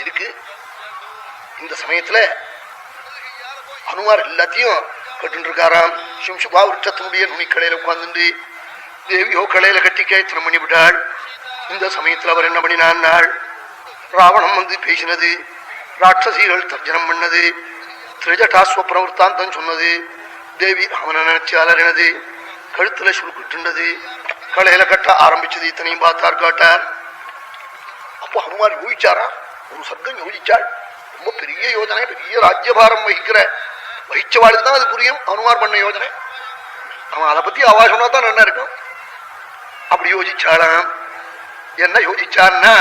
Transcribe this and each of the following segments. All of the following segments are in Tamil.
இருக்கு. இந்த சமயத்துல ஹனுமார் எல்லாத்தையும் கட்டு இருக்காராம். சிம்சுபா விருட்சத்தினுடைய நுனிக்கடையில உட்கார்ந்து தேவியோ கடையில கட்டி கேத்திரம் பண்ணி விட்டாள். இந்த சமயத்துல அவர் என்ன பண்ணினாள், ராவணம் வந்து பேசினது, ராட்சசிகள் தர்ஜனம் பண்ணது, திரிஜட்டாஸ்வப்பிரவருத்தாந்தம் சொன்னது, தேவி ராவண நினைச்சு அலறினது, கழுத்துல சுருக்கிட்டுண்டது, கடையில கட்ட ஆரம்பிச்சது, இத்தனையும் பார்த்தார் கேட்டார். அப்போ ஹனுமார் யோசிச்சாரா, ஒரு சர்க்கம் யோசிச்சாள். ரொம்ப பெரிய யோஜனை, பெரிய ராஜ்யபாரம் வகிச்சவாளுக்கு தான் அது புரியும். ஹனுமார் பண்ண யோஜனை அவன் அதை பத்தி அவா சொன்னாதான் என்ன இருக்கும். அப்படி யோசிச்சாளாம். என்ன யோசிச்சான்னா,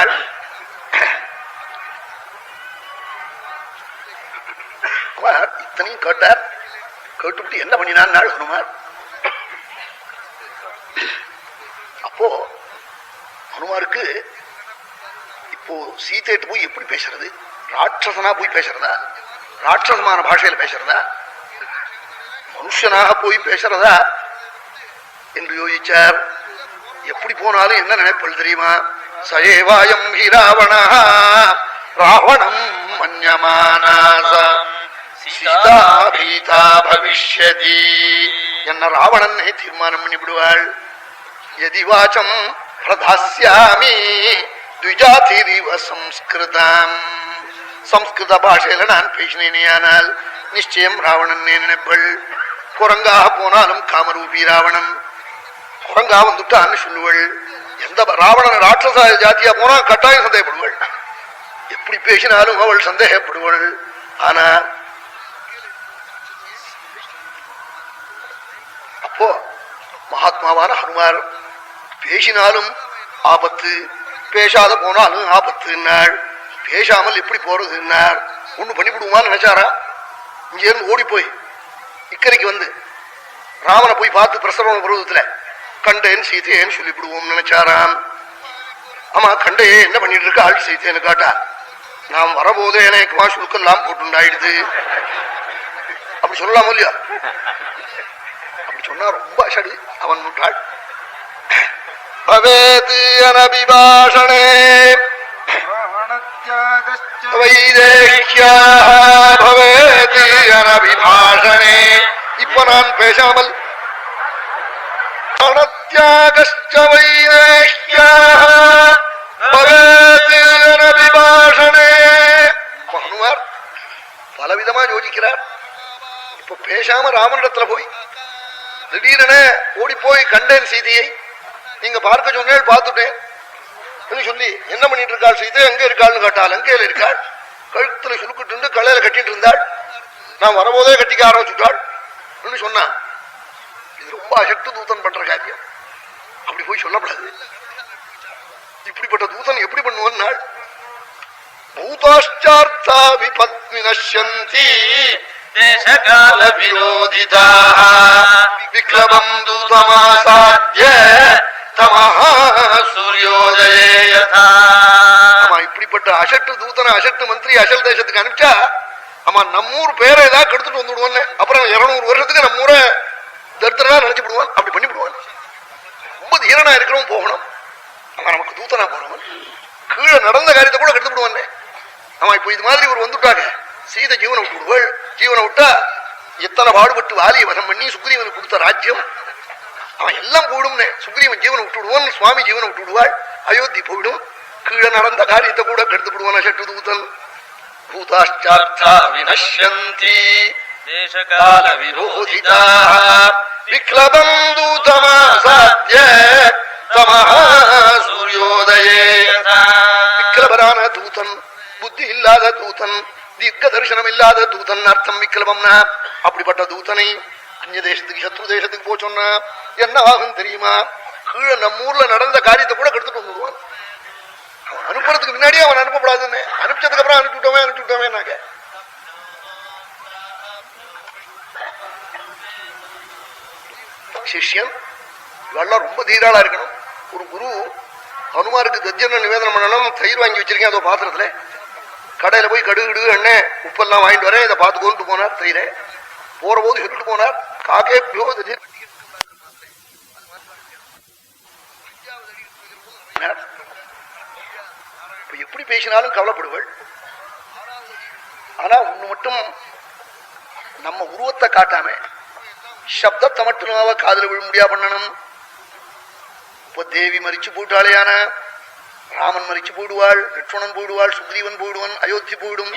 இத்தனையும் கேட்டார். கேட்டுவிட்டு என்ன பண்ணினான் ஹனுமார். அப்போ ஹனுமாருக்கு இப்போ சீதைட்டு போய் எப்படி பேசுறது, ராட்சசனா போய் பேசுறதா, ராட்சசமான பாஷையில பேசுறதா, மனுஷனாக போய் பேசுறதா என்று யோசிச்சார். எப்படி போனாலும் என்ன நினைப்பல் தெரியுமா, சயேவாயம் ஹி ராவணா ராவணம் மன்யமானாஸ சீதா பீதா பவிஷ்யதி. என்ன ராவணனை தீர்மானம் பண்ணி விடுவாள். யதி வாச்சம் பிரதாஸ்யாமி த்விஜாதிரிவ சம்ஸ்கிருதம். சம்ஸ்கிருத பாஷையில நான் பேசினேனேயானால் நிச்சயம் ராவணன் நினைப்பள். குரங்காக போனாலும் காமரூபி ராவணன், குரங்கா வந்துட்டான்னு சொல்லுவள். எந்த ராவணன் ராட்சச ஜாத்தியா போனா கட்டாயம் சந்தேகப்படுவள். எப்படி பேசினாலும் அவள் சந்தேகப்படுவள். ஆனா அப்போ மகாத்மாவான ஹனுமார் பேசினாலும் ஆபத்து, பேசாத போனாலும் ஆபத்துன்னாள். பேசாமல் எப்படி போறதுன்னார். ஒண்ணு பண்ணிவிடுவான்னு நினைச்சாரா. இங்கிருந்து ஓடி போய் இக்கரைக்கு வந்து ராவனை போய் பார்த்து பிரசவன பருவத்துல கண்டேன் சீதையேன்னு சொல்லிவிடுவோம் நினைச்சாராம். ஆமா, கண்டையே என்ன பண்ணிட்டு இருக்க ஆள் சீதைன்னு காட்டா. நாம் வரபோதே எனக்குமா சுருக்கெல்லாம் போட்டுண்டாயிடுது அப்படி சொல்லலாம் இல்லையா. அப்படி சொன்னா ரொம்ப அசடு. அவன் முட்டாள். பவேது அனபிபாஷணே பவேது அனபிபாஷணே. இப்ப நான் பேசாமல் ஹனுமார் பலவிதமா யோசிக்கிறார். இப்ப பேசாம ராமனிடத்துல போய் திடீரென ஓடி போய் கண்டேன் சீதையை, நீங்க பார்க்க சொன்னேன் பார்த்துட்டேன் சொல்லி என்ன பண்ணிட்டு இருக்காள் சீதை, எங்க இருக்காள்னு கேட்டால் அங்கேயில இருக்காள். கழுத்துல சுருக்கிட்டு கலையில கட்டிட்டு இருந்தாள். நான் வரபோதே கட்டிக்க ஆரம்பிச்சுட்டாள் சொன்னான். இது ரொம்ப அசட்டு தூதன் பண்ற காரியம். அப்படி போய் சொல்லப்படாது. இப்படிப்பட்ட தூதன் எப்படி பண்ணுவான். பூதாஷ்டார்த்தா விபத்மினஷ்யந்தி தேசகால விரோதிதாः விக்லபம் தூதமாசாத்ய தமஹ சூர்யோதயே யதா. ஆமா, இப்படிப்பட்ட அசட்டு தூதனை அசட்டு மந்திரி அசல் தேசத்துக்கு அனுப்பிச்சா ஆமா நம்மூர் பேரை ஏதாவது கெடுத்துட்டு வந்துடுவான். அப்புறம் 200 வருஷத்துக்கு நம்ம ஊரை தரித்திரனா நினைச்சு விடுவான். அப்படி பண்ணி விடுவான். ரொம்ப தீரனா இருக்கிறவன் போகணும். அவன் நமக்கு தூத்தனா போறவன் கீழே நடந்த காரியத்தை கூட கெடுத்து விடுவான். அவன் இப்ப இது மாதிரி ஒரு வந்துட்டாங்க. சீதை ஜீவனை விட்டு விடுவாள். ஜீவனை விட்டா எத்தனை பாடுபட்டு வாலியை வசம் பண்ணி சுக்ரீவனுக்கு கொடுத்த ராஜ்யம் அவன் எல்லாம் போயிடும். சுக்ரீவன் ஜீவனை விட்டு விடுவான், சுவாமி ஜீவனை விட்டு விடுவாள், அயோத்தி போயிடும். கீழே நடந்த காரியத்தை கூட கெடுத்து விடுவான் அசட்டு தூதன். பூதாஷ்டார்த்தா வினஷ்யந்தி தேசகால விரோதிதாः விக்லபம் தூதமாசாத்ய தமஹ சூர்யோதயே யதா. விக்லபரான தூதன், புத்தி இல்லாத தூதன், தீர்க்க தரிசனம் இல்லாத தூதன் அர்த்தம் விக்லபம்னா. அப்படிப்பட்ட தூதனை அந்நிய தேசத்துக்கு சத்ரு தேசத்துக்கு போ சொன்னா என்ன ஆகும் தெரியுமா. கீழே நம்ம ஊர்ல நடந்த காரியத்தை கூட கெடுத்துட்டு வந்துடுவான். அவன் அனுப்புறதுக்கு முன்னாடியே அவன் அனுப்பப்படாதுன்னு, அனுப்பிச்சதுக்கு அப்புறம் அனுப்பிவிட்டோமே நாங்க. சிஷ்யன் இவெல்லாம் ரொம்ப தீராளா இருக்கணும். ஒரு குரு ஹனுமாருக்கு கஜ்ஜன நிவேதனம் பண்ணணும். தயிர் வாங்கி வச்சிருக்கேன் அதோ பாத்திரத்துல. கடையில போய் கடுகு உப்பெல்லாம் வாங்கிட்டு வரேன், இதை பார்த்து கொண்டு போனார். தயிரை போற போது சொல்லிட்டு போனார், காக்கே எப்படி பேசினாலும் கவலைப்படுவள். ஆனா ஒண்ணு மட்டும், நம்ம உருவத்தை காட்டாம சப்தத்தை மட்டும் அவ காதல விழ முடியா பண்ணணும். இப்போ தேவி மறிச்சு போட்டாலேயான ராமன் மறிச்சு போடுவாள், லட்சுமணன் போடுவாள், சுக்ரீவன் போடுவன், அயோத்தி போயிடும்.